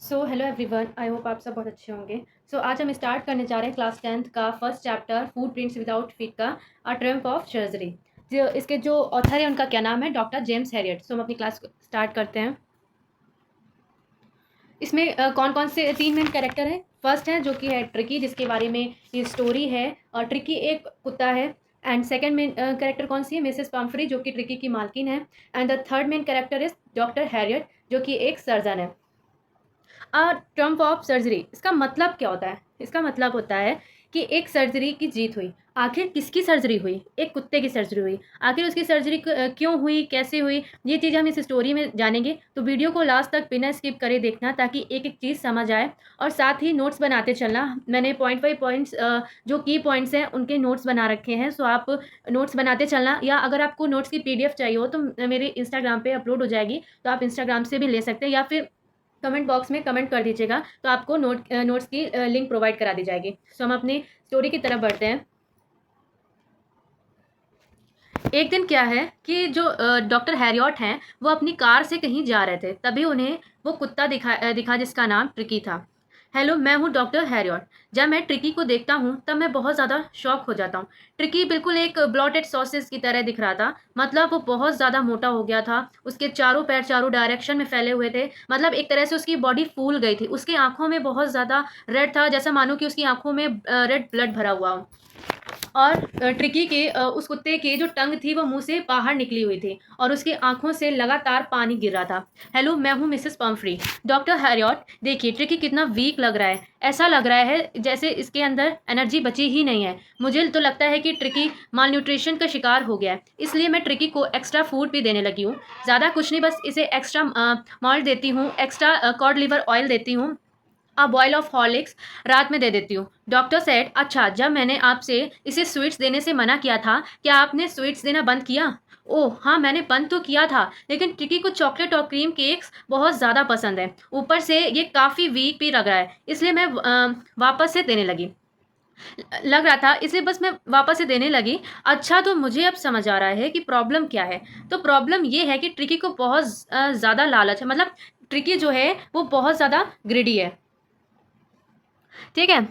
Hello everyone, I hope आप सब बहुत अच्छे होंगे। आज हम स्टार्ट करने जा रहे हैं क्लास 10th का first chapter food prints without feet का अ ट्रिम्प ऑफ सर्जरी। जो इसके जो ऑथर है उनका क्या नाम है? Doctor James Harriet. हम अपनी क्लास स्टार्ट करते हैं। इसमें कौन कौन से तीन मेन कैरेक्टर हैं? फर्स्ट है जो कि है ट्रिकी, जिसके बारे में ये स्टोरी है। और ट्रिकी एक कुत्ता है। एंड सेकंड मेन कैरेक्टर कौन सी है? मिसेस पम्फ्री, जो कि ट्रिकी की मालकिन है। And the third main character is doctor Harriet, जो कि एक सर्जन है। ट्रम्प ऑफ सर्जरी, इसका मतलब क्या होता है? इसका मतलब होता है कि एक सर्जरी की जीत हुई। आखिर किसकी सर्जरी हुई? एक कुत्ते की सर्जरी हुई। आखिर उसकी सर्जरी क्यों हुई, कैसे हुई, ये चीज़ हम इस स्टोरी में जानेंगे। तो वीडियो को लास्ट तक बिना स्किप करे देखना, ताकि एक एक चीज़ समझ आए। और साथ ही नोट्स बनाते चलना। मैंने पॉइंट बाई पॉइंट्स जो की पॉइंट्स हैं उनके नोट्स बना रखे हैं। सो आप नोट्स बनाते चलना, या अगर आपको नोट्स की पीडीएफ चाहिए हो तो मेरे इंस्टाग्राम पे अपलोड हो जाएगी, तो आप इंस्टाग्राम से भी ले सकते हैं, या फिर कमेंट बॉक्स में कमेंट कर दीजिएगा, तो आपको नोट्स की लिंक प्रोवाइड करा दी जाएगी। हम अपनी स्टोरी की तरफ बढ़ते हैं। एक दिन क्या है कि जो डॉक्टर हैरियट हैं, वो अपनी कार से कहीं जा रहे थे। तभी उन्हें वो कुत्ता दिखा जिसका नाम ट्रिकी था। हेलो, मैं हूँ डॉक्टर हैरियट। जब मैं ट्रिकी को देखता हूँ तब मैं बहुत ज़्यादा शॉक हो जाता हूँ। ट्रिकी बिल्कुल एक ब्लॉटेड सॉसेज की तरह दिख रहा था। मतलब वो बहुत ज़्यादा मोटा हो गया था। उसके चारों पैर चारों डायरेक्शन में फैले हुए थे। मतलब एक तरह से उसकी बॉडी फूल गई थी। उसकी आंखों में बहुत ज़्यादा रेड था, जैसा मानो कि उसकी आंखों में रेड ब्लड भरा हुआ हो। और ट्रिकी के उस कुत्ते की जो टंग थी वो मुंह से बाहर निकली हुई थी, और उसकी आंखों से लगातार पानी गिर रहा था। हेलो, मैं हूँ मिसेस पम्फ्री। डॉक्टर हैरियट, देखिए ट्रिकी कितना वीक लग रहा है। ऐसा लग रहा है जैसे इसके अंदर एनर्जी बची ही नहीं है। मुझे तो लगता है कि ट्रिकी माल न्यूट्रिशन का शिकार हो गया है, इसलिए मैं ट्रिकी को एक्स्ट्रा फूड भी देने लगी हूँ। ज़्यादा कुछ नहीं, बस इसे एक्स्ट्रा मॉल्ट देती हूँ, एक्स्ट्रा कॉड लिवर ऑयल देती हूँ, बॉयल ऑफ हॉर्लिक्स रात में दे देती हूँ। डॉक्टर सेड, अच्छा, जब मैंने आपसे इसे स्वीट्स देने से मना किया था, क्या आपने स्वीट्स देना बंद किया? ओह हाँ, मैंने बंद तो किया था, लेकिन ट्रिकी को चॉकलेट और क्रीम केक्स बहुत ज़्यादा पसंद है। ऊपर से ये काफ़ी वीक भी लग रहा है, इसलिए मैं वापस से देने लगी लग रहा था, इसलिए बस मैं वापस से देने लगी। अच्छा, तो मुझे अब समझ आ रहा है कि प्रॉब्लम क्या है। तो प्रॉब्लम ये है कि ट्रिकी को बहुत ज़्यादा लालच है। मतलब ट्रिकी जो है वो बहुत ज़्यादा ग्रिडी है। ठीक है।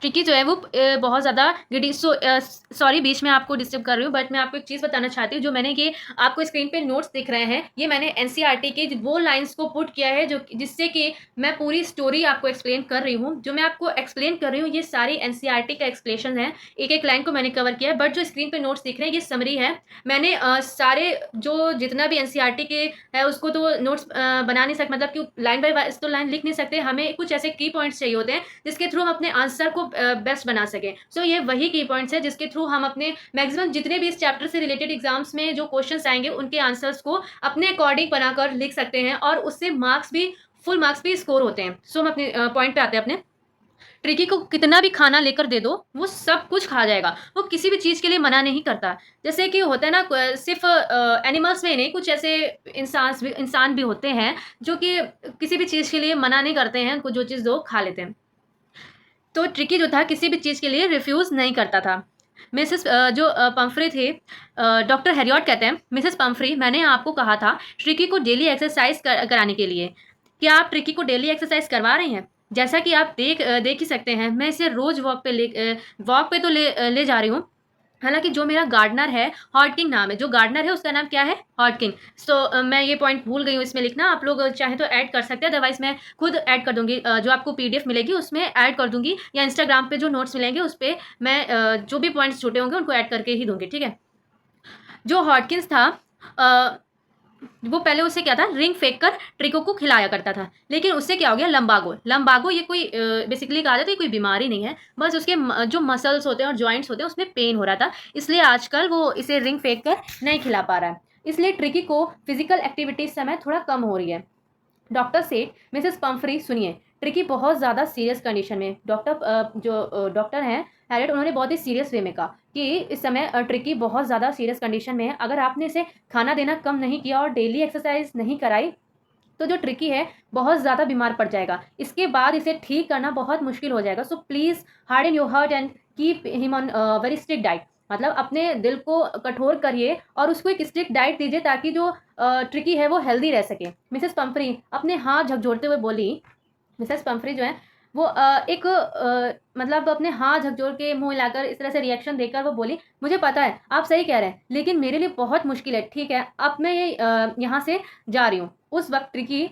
ट्रिकी जो है वो बहुत ज़्यादा ग्रिडी। सॉरी, बीच में आपको डिस्टर्ब कर रही हूँ, बट मैं आपको एक चीज़ बताना चाहती हूँ। जो मैंने ये आपको स्क्रीन पे नोट्स दिख रहे हैं, ये मैंने एनसीईआरटी के वो लाइंस को पुट किया है जो जिससे कि मैं पूरी स्टोरी आपको एक्सप्लेन कर रही हूँ। जो मैं आपको एक्सप्लेन कर रही हूँ, ये सारी एनसीईआरटी का एक्सप्लेशन है। एक एक लाइन को मैंने कवर किया है, बट जो स्क्रीन पे नोट्स दिख रहे हैं ये समरी है। मैंने सारे जो जितना भी एनसीईआरटी के है उसको तो नोट्स बना नहीं सकते, मतलब कि लाइन बाय वाइज तो लाइन लिख नहीं सकते। हमें कुछ ऐसे की पॉइंट्स चाहिए होते हैं जिसके थ्रू हम अपने आंसर को बेस्ट बना सकें। ये वही की पॉइंट्स है जिसके थ्रू हम अपने मैक्सिमम जितने भी इस चैप्टर से रिलेटेड एग्जाम्स में जो क्वेश्चंस आएंगे उनके आंसर्स को अपने अकॉर्डिंग बनाकर लिख सकते हैं, और उससे मार्क्स भी फुल मार्क्स भी स्कोर होते हैं। हम अपने पॉइंट पे आते हैं अपने। ट्रिकी को कितना भी खाना लेकर दे दो, वो सब कुछ खा जाएगा। वो किसी भी चीज़ के लिए मना नहीं करता। जैसे कि होता है ना, सिर्फ एनिमल्स में ही नहीं, कुछ ऐसे इंसान भी होते हैं जो कि किसी भी चीज़ के लिए मना नहीं करते हैं, जो चीज़ दो खा लेते हैं। तो ट्रिकी जो था किसी भी चीज़ के लिए रिफ्यूज़ नहीं करता था। जो पम्फ्री थे, डॉक्टर हैरियट कहते हैं, मिसेस पम्फ्री, मैंने आपको कहा था ट्रिकी को डेली एक्सरसाइज कराने के लिए। क्या आप ट्रिकी को डेली एक्सरसाइज करवा रही हैं? जैसा कि आप देख ही सकते हैं, मैं इसे रोज वॉक पे तो ले जा रही हूँ। हालांकि जो मेरा गार्डनर है, हॉटकिंग नाम है, जो गार्डनर है उसका नाम क्या है? हॉटकिंग। मैं ये पॉइंट भूल गई हूँ इसमें लिखना। आप लोग चाहे तो ऐड कर सकते हैं, अदरवाइज मैं खुद ऐड कर दूंगी। जो आपको पीडीएफ मिलेगी उसमें ऐड कर दूंगी, या इंस्टाग्राम पे जो नोट्स मिलेंगे उस पर मैं जो भी पॉइंट्स छोटे होंगे उनको ऐड करके ही दूंगी। ठीक है। जो हॉटकिंस था, अ, वो पहले उसे क्या था, रिंग फेंक कर ट्रिको को खिलाया करता था। लेकिन उससे क्या हो गया, लंबागो। लंबागो ये कोई बेसिकली कहा जाए तो ये कोई बीमारी नहीं है, बस उसके जो मसल्स होते हैं और जॉइंट्स होते हैं उसमें पेन हो रहा था, इसलिए आजकल वो इसे रिंग फेंक कर नहीं खिला पा रहा है। इसलिए ट्रिकी को फिजिकल एक्टिविटी समय थोड़ा कम हो रही है। डॉक्टर से, मिसेस पम्फ्री सुनिए, ट्रिकी बहुत ज़्यादा सीरियस कंडीशन में। जो डॉक्टर हैं हैरियट, उन्होंने बहुत ही सीरियस वे में कहा कि इस समय ट्रिकी बहुत ज़्यादा सीरियस कंडीशन में है। अगर आपने इसे खाना देना कम नहीं किया और डेली एक्सरसाइज नहीं कराई, तो जो ट्रिकी है बहुत ज़्यादा बीमार पड़ जाएगा। इसके बाद इसे ठीक करना बहुत मुश्किल हो जाएगा। So please harden your heart and keep him on very strict diet. मतलब अपने दिल को कठोर करिए और उसको एक स्ट्रिक्ट डाइट दीजिए ताकि जो ट्रिकी है वो हेल्दी रह सके। मिसेस पंफरी अपने हाथ झकझोरते हुए बोली। मिसेस पंफरी जो है वो मतलब अपने हाथ झकझोर के मुंह हिलाकर इस तरह से रिएक्शन देकर वो बोली, मुझे पता है आप सही कह रहे हैं लेकिन मेरे लिए बहुत मुश्किल है। ठीक है अब मैं ये यहाँ से जा रही हूँ। उस वक्त ट्रिकी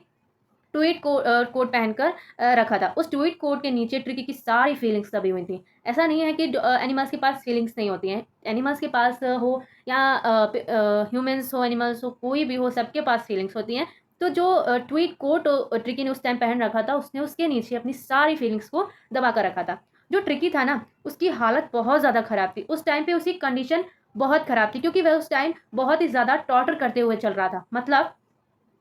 ट्वीट कोट पहनकर रखा था। उस ट्वीट कोट के नीचे ट्रिकी की सारी फीलिंग्स दबी हुई थी। ऐसा नहीं है कि एनिमल्स के पास फीलिंग्स नहीं होती हैं। एनिमल्स के पास हो या ह्यूमंस हो, एनिमल्स हो, कोई भी हो, सबके पास फीलिंग्स होती हैं। तो जो ट्वीट कोट ट्रिकी ने उस टाइम पहन रखा था उसने उसके नीचे अपनी सारी फीलिंग्स को दबा कर रखा था। जो ट्रिकी था ना उसकी हालत बहुत ज़्यादा ख़राब थी। उस टाइम पे उसकी कंडीशन बहुत ख़राब थी क्योंकि वह उस टाइम बहुत ही ज़्यादा टॉर्चर करते हुए चल रहा था। मतलब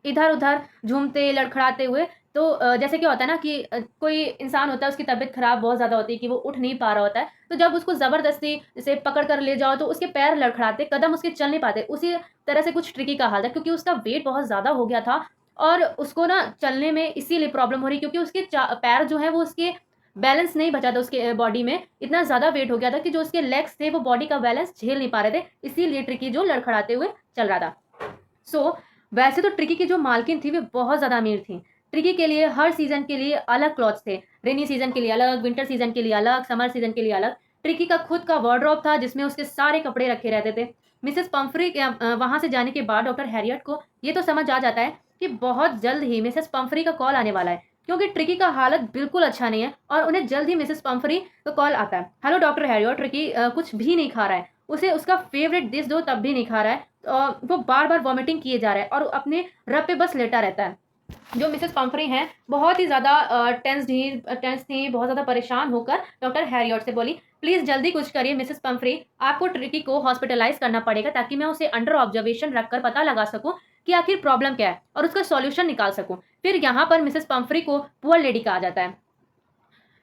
इधर उधर घूमते लड़खड़ाते हुए। तो जैसे क्या होता है ना कि कोई इंसान होता है उसकी तबीयत खराब बहुत ज़्यादा होती है कि वो उठ नहीं पा रहा होता है। तो जब उसको ज़बरदस्ती जैसे पकड़ कर ले जाओ तो उसके पैर लड़खड़ाते, कदम उसके चल नहीं पाते। उसी तरह से कुछ ट्रिकी का हाल था क्योंकि उसका वेट बहुत ज़्यादा हो गया था और उसको ना चलने में इसीलिए प्रॉब्लम हो रही क्योंकि उसके पैर जो है वो उसके बैलेंस नहीं बचा था। उसके बॉडी में इतना ज़्यादा वेट हो गया था कि जो उसके लेग्स थे वो बॉडी का बैलेंस झेल नहीं पा रहे थे। इसीलिए ट्रिकी जो लड़खड़ाते हुए चल रहा था। सो वैसे तो ट्रिकी की जो मालकिन थी वे बहुत ज़्यादा अमीर थी। ट्रिकी के लिए हर सीज़न के लिए अलग क्लॉथ्स थे। रेनी सीज़न के लिए अलग, विंटर सीज़न के लिए अलग, समर सीज़न के लिए अलग। ट्रिकी का खुद का वार्डरोब था जिसमें उसके सारे कपड़े रखे रहते थे। मिसेस पंफरी के वहाँ से जाने के बाद डॉक्टर हैरियट को ये तो समझ आ जाता है कि बहुत जल्द ही मिसेस पंफरी का कॉल आने वाला है क्योंकि ट्रिकी का हालत बिल्कुल अच्छा नहीं है और उन्हें जल्द ही मिसेस पंफरी का कॉल आता है। हेलो डॉक्टर हैरियट, ट्रिकी कुछ भी नहीं खा रहा है। उसे उसका फेवरेट डिश दो तब भी नहीं खा रहा है। वो बार बार वॉमिटिंग किए जा रहा है और अपने रब पे बस लेटा रहता है। जो मिसेस पंफरी हैं बहुत ही ज़्यादा टेंस थी, बहुत ज़्यादा परेशान होकर डॉक्टर हैरियट से बोली, प्लीज़ जल्दी कुछ करिए मिसेस पंफरी, आपको ट्रिकी को हॉस्पिटलाइज करना पड़ेगा ताकि मैं उसे अंडर ऑब्जर्वेशन रखकर पता लगा सकूं कि आखिर प्रॉब्लम क्या है और उसका सॉल्यूशन निकाल सकूं। फिर यहाँ पर मिसेस पंफरी को पुअर लेडी कहा जाता है।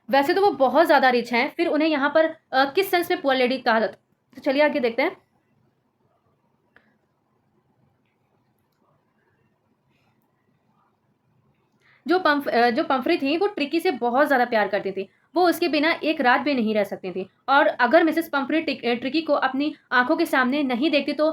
वैसे तो वो बहुत ज़्यादा रिच हैं, फिर उन्हें यहाँ पर किस सेंस में पुअर लेडी कहा जाता है। तो चलिए आगे देखते हैं। जो पंफरी थी वो ट्रिकी से बहुत ज़्यादा प्यार करती थी। वो उसके बिना एक रात भी नहीं रह सकती थी और अगर मिसेस पंफरी ट्रिकी को अपनी आंखों के सामने नहीं देखती तो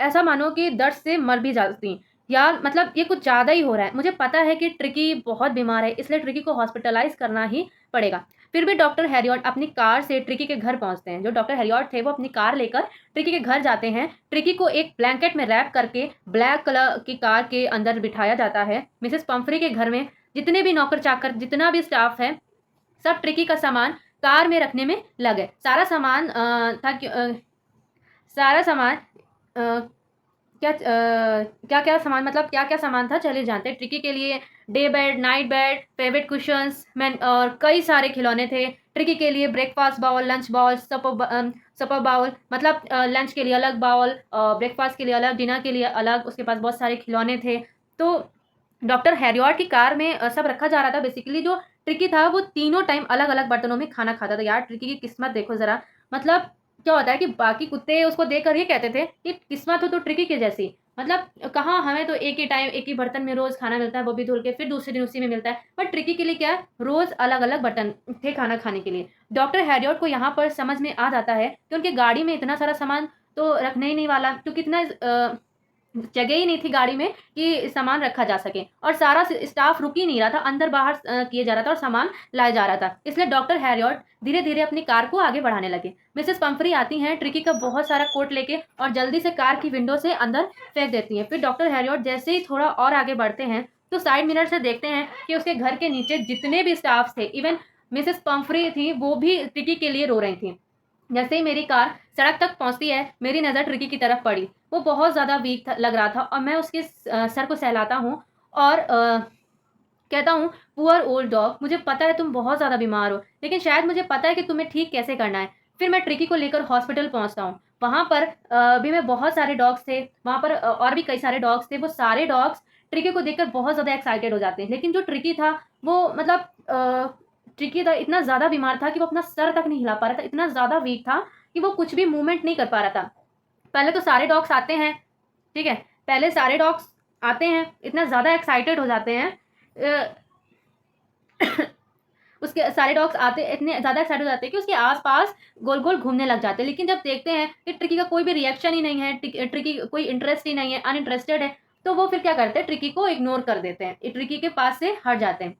ऐसा मानो कि दर्द से मर भी जाती। यार मतलब ये कुछ ज़्यादा ही हो रहा है। मुझे पता है कि ट्रिकी बहुत बीमार है इसलिए ट्रिकी को हॉस्पिटलाइज करना ही पड़ेगा। फिर भी डॉक्टर हैरियट अपनी कार से ट्रिकी के घर पहुंचते हैं। जो डॉक्टर हैरियट थे वो अपनी कार लेकर ट्रिकी के घर जाते हैं। ट्रिकी को एक ब्लैंकेट में रैप करके ब्लैक कलर की कार के अंदर बिठाया जाता है। मिसेस पंफरी के घर में जितने भी नौकर चाकर जितना भी स्टाफ है सब ट्रिकी का सामान कार में रखने में लगे। सारा सामान सारा सामान क्या क्या सामान मतलब क्या क्या सामान था चलिए जानते हैं। ट्रिकी के लिए day bed, night bed, favourite cushions man और कई सारे खिलौने थे। ट्रिकी के लिए ब्रेकफास्ट बाउल, लंच बाउल, सपर बाउल मतलब लंच के लिए अलग बाउल, ब्रेकफास्ट के लिए अलग, डिनर के लिए अलग। उसके पास बहुत सारे खिलौने थे। तो डॉक्टर हैरियट की कार में सब रखा जा रहा था। बेसिकली जो ट्रिकी था वो तीनों टाइम अलग अलग बर्तनों में खाना खाता था। यार ट्रिकी की किस्मत देखो ज़रा। मतलब क्या होता है कि बाकी कुत्ते उसको देखकर ये कहते थे कि किस्मत हो तो ट्रिकी के जैसी। मतलब कहाँ हमें तो एक ही टाइम एक ही बर्तन में रोज़ खाना मिलता है वो भी धुल के, फिर दूसरे दिन उसी में मिलता है। पर ट्रिकी के लिए क्या है, रोज़ अलग अलग बर्तन थे खाना खाने के लिए। डॉक्टर हैरियट को यहाँ पर समझ में आ जाता है कि उनके गाड़ी में इतना सारा सामान तो रखने ही नहीं वाला क्योंकि इतना जगह ही नहीं थी गाड़ी में कि सामान रखा जा सके और सारा स्टाफ रुक ही नहीं रहा था, अंदर बाहर किए जा रहा था और सामान लाया जा रहा था। इसलिए डॉक्टर हैरियट धीरे धीरे अपनी कार को आगे बढ़ाने लगे। मिसेस पंफरी आती हैं ट्रिकी का बहुत सारा कोट लेके और जल्दी से कार की विंडो से अंदर फेंक देती हैं। फिर डॉक्टर हैरियट जैसे ही थोड़ा और आगे बढ़ते हैं तो साइड मिरर से देखते हैं कि उसके घर के नीचे जितने भी स्टाफ थे, इवन मिसेस पंफरी थी वो भी ट्रिकी के लिए रो रही थी। जैसे ही मेरी कार सड़क तक पहुंचती है मेरी नज़र ट्रिकी की तरफ पड़ी। वो बहुत ज़्यादा वीक लग रहा था और मैं उसके सर को सहलाता हूँ और कहता हूँ, पुअर ओल्ड डॉग, मुझे पता है तुम बहुत ज़्यादा बीमार हो लेकिन शायद मुझे पता है कि तुम्हें ठीक कैसे करना है। फिर मैं ट्रिकी को लेकर हॉस्पिटल पहुँचता हूँ। वहाँ पर भी मैं बहुत सारे डॉग्स थे। वहाँ पर और भी कई सारे डॉग्स थे। वो सारे डॉग्स ट्रिकी को देखकर बहुत ज़्यादा एक्साइटेड हो जाते हैं लेकिन जो ट्रिकी था वो मतलब ट्रिकी था इतना ज़्यादा बीमार था कि वो अपना सर तक नहीं हिला पा रहा था। इतना ज़्यादा वीक था कि वो कुछ भी मूवमेंट नहीं कर पा रहा था। पहले तो सारे डॉग्स आते हैं, ठीक है, पहले सारे डॉग्स आते हैं, इतना ज़्यादा एक्साइटेड हो जाते हैं उसके सारे डॉग्स आते इतने ज़्यादा एक्साइटेड हो जाते हैं कि उसके आस-पास गोल-गोल घूमने लग जाते हैं। लेकिन जब देखते हैं कि ट्रिकी का कोई भी रिएक्शन ही नहीं है, ट्रिकी कोई इंटरेस्ट ही नहीं है, अनइंटरेस्टेड है, तो वो फिर क्या करते हैं, ट्रिकी को इग्नोर कर देते हैं। ट्रिकी के पास से हट जाते हैं।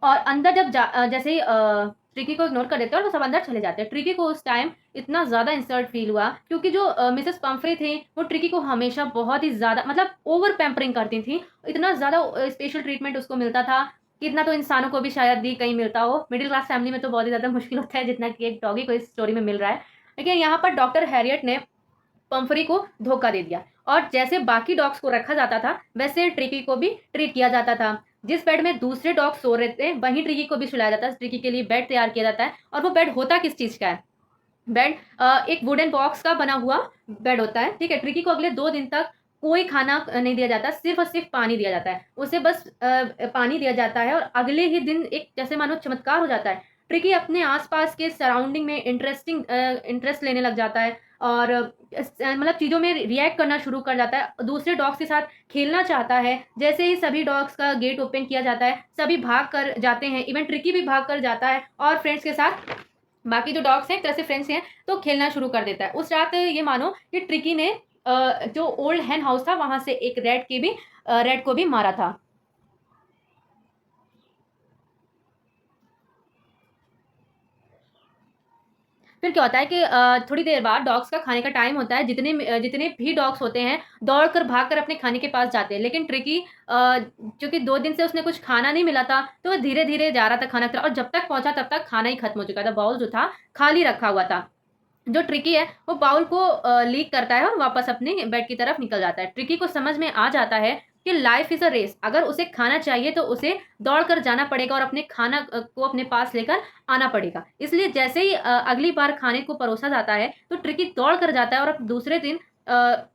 और अंदर जब जैसे ही ट्रिकी को इग्नोर कर देते हैं और वो सब अंदर चले जाते हैं। ट्रिकी को उस टाइम इतना ज़्यादा इंसल्ट फील हुआ, क्योंकि जो मिसेस पंफ्रे थी वो ट्रिकी को हमेशा बहुत ही ज़्यादा मतलब ओवर पैम्परिंग करती थी। इतना ज़्यादा स्पेशल ट्रीटमेंट उसको मिलता था कि इतना तो इंसानों को भी शायद ही कहीं मिलता हो। मिडिल क्लास फैमिली में तो बहुत ही ज़्यादा मुश्किल होता है जितना कि एक डॉगी को इस स्टोरी में मिल रहा है। लेकिन यहाँ पर डॉक्टर हैरियट ने पंफरी को धोखा दे दिया, और जैसे बाकी डॉग्स को रखा जाता था वैसे ट्रिकी को भी ट्रीट किया जाता था। जिस बेड में दूसरे डॉग सो रहे थे वहीं ट्रिकी को भी सुलाया जाता है। ट्रिकी के लिए बेड तैयार किया जाता है, और वो बेड होता किस चीज़ का है? बेड एक वुडन बॉक्स का बना हुआ बेड होता है, ठीक है? ट्रिकी को अगले 2 दिन तक कोई खाना नहीं दिया जाता, सिर्फ़ और सिर्फ़ पानी दिया जाता है। उसे बस पानी दिया जाता है, और अगले ही दिन एक जैसे मानो चमत्कार हो जाता है। ट्रिकी अपने आस-पास के सराउंडिंग में इंटरेस्ट लेने लग जाता है, और मतलब चीज़ों में रिएक्ट करना शुरू कर जाता है। दूसरे डॉग्स के साथ खेलना चाहता है। जैसे ही सभी डॉग्स का गेट ओपन किया जाता है, सभी भाग कर जाते हैं। इवन ट्रिकी भी भाग कर जाता है और फ्रेंड्स के साथ, बाकी जो डॉग्स हैं एक तरह से फ्रेंड्स हैं, तो खेलना शुरू कर देता है। उस रात ये मानो कि ट्रिकी ने जो ओल्ड हेन हाउस था वहाँ से एक रैट को भी मारा था। फिर क्या होता है कि थोड़ी देर बाद डॉग्स का खाने का टाइम होता है। जितने भी डॉग्स होते हैं दौड़कर भागकर अपने खाने के पास जाते हैं। लेकिन ट्रिकी चूँकि 2 दिन से उसने कुछ खाना नहीं मिला था, तो वो धीरे-धीरे जा रहा था खाना की तरफ, और जब तक पहुँचा तब तक खाना ही खत्म हो चुका था। बाउल जो था खाली रखा हुआ था। जो ट्रिकी है वो बाउल को लीक करता है और वापस अपने बेड की तरफ निकल जाता है। ट्रिकी को समझ में आ जाता है कि लाइफ इज़ अ रेस। अगर उसे खाना चाहिए तो उसे दौड़ कर जाना पड़ेगा और अपने खाना को अपने पास लेकर आना पड़ेगा। इसलिए जैसे ही अगली बार खाने को परोसा जाता है तो ट्रिकी दौड़ कर जाता है, और अब दूसरे दिन अ,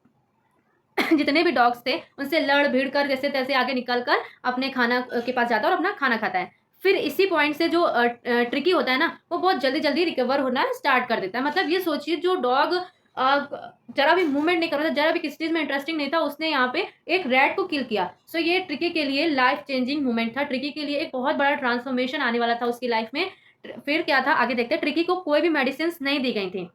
जितने भी डॉग्स थे उनसे लड़ भिड़ कर जैसे-तैसे आगे निकल कर अपने खाना के पास जाता है और अपना खाना खाता है। फिर इसी पॉइंट से जो ट्रिकी होता है ना, वो बहुत जल्दी-जल्दी रिकवर होना स्टार्ट कर देता है। मतलब ये सोचिए, जो डॉग ज़रा भी मूवमेंट नहीं कर रहा था, ज़रा भी किसी चीज़ में इंटरेस्टिंग नहीं था, उसने यहाँ पे एक रैट को किल किया। सो ये ट्रिकी के लिए लाइफ चेंजिंग मोमेंट था। ट्रिकी के लिए एक बहुत बड़ा ट्रांसफॉर्मेशन आने वाला था उसकी लाइफ में। फिर क्या था आगे देखते हैं। ट्रिकी को कोई भी मेडिसिन्स नहीं दी गई थी,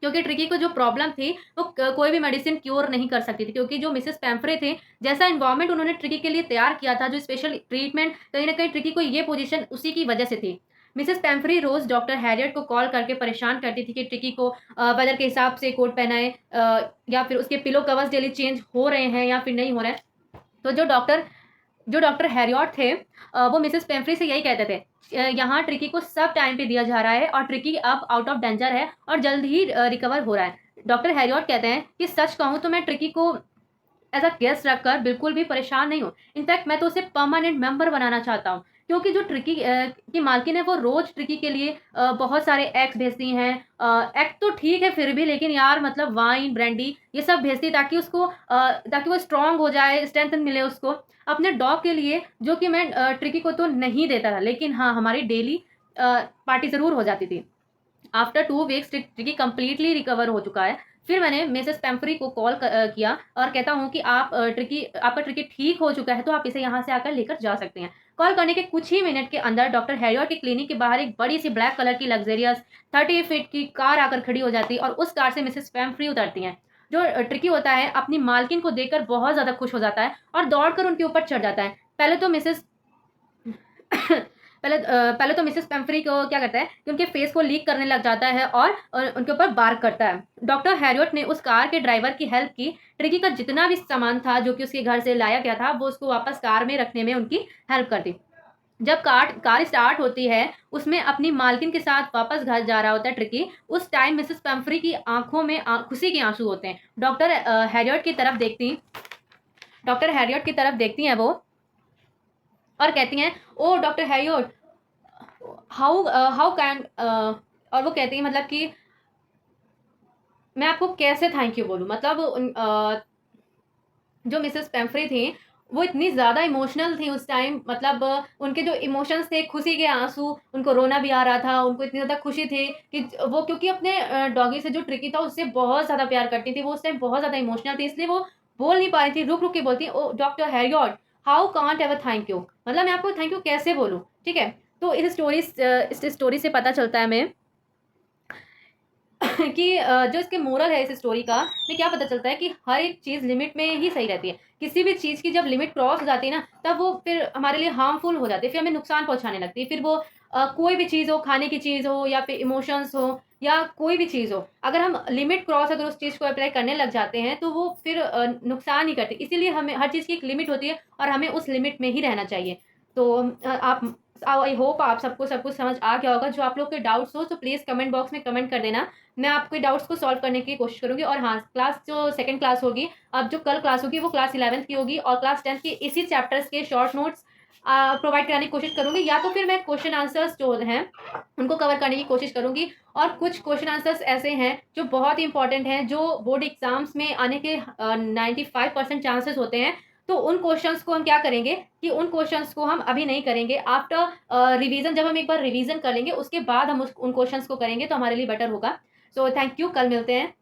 क्योंकि ट्रिकी को जो प्रॉब्लम थी वो कोई भी मेडिसिन क्योर नहीं कर सकती थी, क्योंकि जो मिसेस पैम्फ्रे थे, जैसा एनवायरनमेंट उन्होंने ट्रिकी के लिए तैयार किया था, जो स्पेशल ट्रीटमेंट, कहीं ना कहीं ट्रिकी को ये पोजीशन उसी की वजह से थी। मिसेस पैम्फ्रे रोज डॉक्टर हैरियट को कॉल करके परेशान करती थी कि ट्रिकी को वेदर के हिसाब से कोट पहनाए, या फिर उसके पिलो कवर्स डेली चेंज हो रहे हैं या फिर नहीं हो रहे हैं। तो जो डॉक्टर हैरियट थे वो मिसेस पेम्फ्री से यही कहते थे, यहाँ ट्रिकी को सब टाइम पे दिया जा रहा है और ट्रिकी अब आउट ऑफ डेंजर है और जल्द ही रिकवर हो रहा है। डॉक्टर हैरियट कहते हैं कि सच कहूँ तो मैं ट्रिकी को एज़ अ गेस्ट रखकर बिल्कुल भी परेशान नहीं हूँ। इनफैक्ट मैं तो उसे परमानेंट मेंबर बनाना चाहता हूँ। क्योंकि जो ट्रिकी की मालकिन है वो रोज़ ट्रिकी के लिए बहुत सारे एग्स भेजती हैं। एग तो ठीक है फिर भी, लेकिन यार मतलब वाइन, ब्रांडी ये सब भेजती है ताकि ताकि वो स्ट्रॉन्ग हो जाए, स्ट्रेंथ मिले उसको। अपने डॉग के लिए जो कि मैं ट्रिकी को तो नहीं देता था, लेकिन हाँ, हमारी डेली पार्टी ज़रूर हो जाती थी। After 2 weeks tricky completely recover हो चुका है। फिर मैंने मिसेस पेम्फ्री को कॉल किया और कहता हूँ कि आपका ट्रिकी ठीक हो चुका है, तो आप इसे यहाँ से आकर लेकर जा सकते हैं। कॉल करने के कुछ ही मिनट के अंदर डॉक्टर हैरियट के क्लिनिक के बाहर एक बड़ी सी ब्लैक कलर की लग्ज़रियस 30 फीट की कार आकर खड़ी हो जाती है, और उस कार से मिसेस पेम्फ्री उतरती हैं। जो ट्रिकी होता है अपनी मालकिन को देखकर बहुत ज़्यादा खुश हो जाता है और दौड़कर उनके ऊपर चढ़ जाता है। पहले तो मिसेस पेम्फ्री को क्या करता है कि उनके फेस को लीक करने लग जाता है और उनके ऊपर बार्क करता है। डॉक्टर हैरियट ने उस कार के ड्राइवर की हेल्प की। ट्रिकी का जितना भी सामान था जो कि उसके घर से लाया गया था, वो उसको वापस कार में रखने में उनकी हेल्प कर दी। जब कार स्टार्ट होती है, उसमें अपनी मालकिन के साथ वापस घर जा रहा होता है ट्रिकी, उस टाइम मिसेस पेम्फ्री की आंखों में खुशी के आंसू होते हैं। हैरियट की तरफ देखती डॉक्टर हैरियट की तरफ देखती हैं वो, और कहती हैं, ओ डॉक्टर हैरियट, हाउ कैन और वो कहती हैं मतलब कि मैं आपको कैसे थैंक यू बोलूँ। मतलब जो मिसेस पेम्फ्री थी वो इतनी ज़्यादा इमोशनल थी उस टाइम। मतलब उनके जो इमोशंस थे, खुशी के आंसू, उनको रोना भी आ रहा था, उनको इतनी ज़्यादा खुशी थी कि वो, क्योंकि अपने डॉगी से जो ट्रिकी था उससे बहुत ज़्यादा प्यार करती थी। वो उस टाइम बहुत ज़्यादा इमोशनल थी, इसलिए वो बोल नहीं पा रही थी, रुक रुक के बोलती, oh doctor Harriet, how can't ever thank you, मतलब मैं आपको थैंक यू कैसे बोलूँ। ठीक है। तो इस स्टोरी से पता चलता है हमें कि जो इसके मोरल है इस स्टोरी का, में क्या पता चलता है कि हर एक चीज़ लिमिट में ही सही रहती है। किसी भी चीज़ की जब लिमिट क्रॉस हो जाती है ना, तब वो फिर हमारे लिए हार्मफुल हो जाती है, फिर हमें नुकसान पहुँचाने लगती है। फिर वो कोई भी चीज़ हो, खाने की चीज़ हो या फिर इमोशंस हो या कोई भी चीज़ हो, अगर हम लिमिट क्रॉस अगर उस चीज़ को अप्लाई करने लग जाते हैं, तो वो फिर नुकसान ही करती है। इसीलिए हमें हर चीज़ की एक लिमिट होती है और हमें उस लिमिट में ही रहना चाहिए। तो आप आई होप आप सबको सब कुछ समझ आ गया होगा। जो आप लोग के डाउट्स हो तो प्लीज़ कमेंट बॉक्स में कमेंट कर देना। मैं आपके डाउट्स को सॉल्व करने की कोशिश करूँगी। और हाँ, क्लास जो सेकंड क्लास होगी, अब जो कल क्लास होगी वो क्लास 11th की होगी और क्लास 10th के इसी चैप्टर्स के शॉर्ट नोट्स प्रोवाइड कराने की कोशिश करूँगी, या तो फिर मैं क्वेश्चन आंसर्स जो हैं उनको कवर करने की कोशिश करूँगी। और कुछ क्वेश्चन आंसर्स ऐसे हैं जो बहुत ही इंपॉर्टेंट हैं, जो बोर्ड एग्जाम्स में आने के 95% चांसेस होते हैं। तो उन क्वेश्चंस को हम क्या करेंगे कि उन क्वेश्चंस को हम अभी नहीं करेंगे, आफ्टर रिवीजन। जब हम एक बार रिवीजन कर लेंगे उसके बाद हम उन क्वेश्चंस को करेंगे तो हमारे लिए बेटर होगा। सो थैंक यू, कल मिलते हैं।